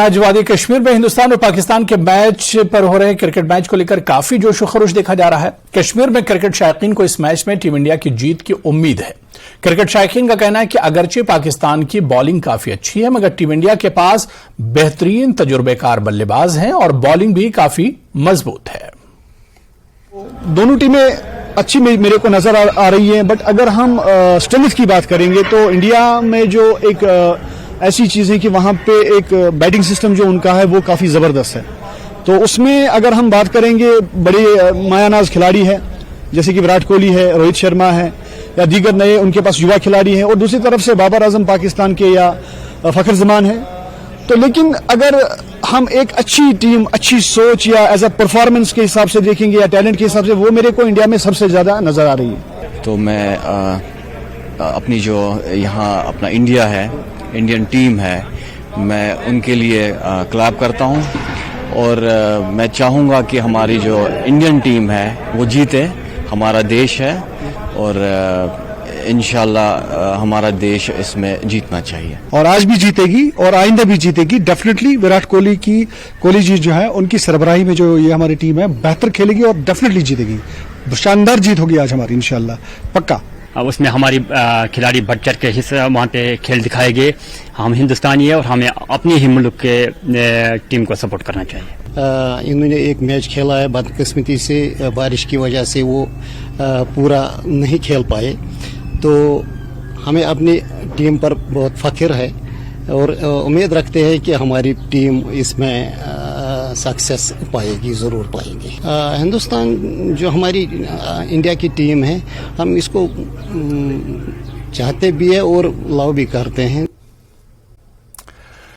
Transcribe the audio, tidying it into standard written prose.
आज वादी कश्मीर में हिंदुस्तान और पाकिस्तान के मैच पर हो रहे क्रिकेट मैच को लेकर काफी जोश व खरोश देखा जा रहा है। कश्मीर में क्रिकेट शायकीन को इस मैच में टीम इंडिया की जीत की उम्मीद है। क्रिकेट शायकीन का कहना है कि अगरचे पाकिस्तान की बॉलिंग काफी अच्छी है, मगर टीम इंडिया के पास बेहतरीन तजुर्बेकार बल्लेबाज हैं और बॉलिंग भी काफी मजबूत है। दोनों टीमें अच्छी मेरे को नजर आ रही है, बट अगर हम स्ट्रेंथ की बात करेंगे तो इंडिया में जो एक ऐसी चीज है कि वहां पे एक बैटिंग सिस्टम जो उनका है वो काफी जबरदस्त है। तो उसमें अगर हम बात करेंगे, बड़े मायानाज खिलाड़ी है जैसे कि विराट कोहली है, रोहित शर्मा है या दीगर नए उनके पास युवा खिलाड़ी हैं, और दूसरी तरफ से बाबर आजम पाकिस्तान के या फखर जमान है। तो लेकिन अगर हम एक अच्छी टीम, अच्छी सोच या एज अ परफॉर्मेंस के हिसाब से देखेंगे या टैलेंट के हिसाब से, वो मेरे को इंडिया में सबसे ज्यादा नजर आ रही है। तो मैं अपनी जो यहाँ अपना इंडिया है, इंडियन टीम है, मैं उनके लिए क्लैप करता हूँ और मैं चाहूँगा कि हमारी जो इंडियन टीम है वो जीते। हमारा देश है और इंशाल्लाह हमारा देश इसमें जीतना चाहिए और आज भी जीतेगी और आइंदा भी जीतेगी। डेफिनेटली विराट कोहली जी जो है उनकी सरबराही में जो ये हमारी टीम है बेहतर खेलेगी और डेफिनेटली जीतेगी। शानदार जीत होगी आज हमारी, इंशाल्लाह पक्का। उसमें हमारी खिलाड़ी बढ़ चढ़ के हिस्सा वहाँ पे खेल दिखाएंगे। हम हिंदुस्तानी है और हमें अपने ही मुल्क के टीम को सपोर्ट करना चाहिए। इन्होंने एक मैच खेला है, बदकिस्मती से बारिश की वजह से वो पूरा नहीं खेल पाए। तो हमें अपनी टीम पर बहुत फख्र है और उम्मीद रखते हैं कि हमारी टीम इसमें सक्सेस पाएगी, ज़रूर पाएगी। हिंदुस्तान जो हमारी इंडिया की टीम है, हम इसको चाहते भी है और लव भी करते हैं।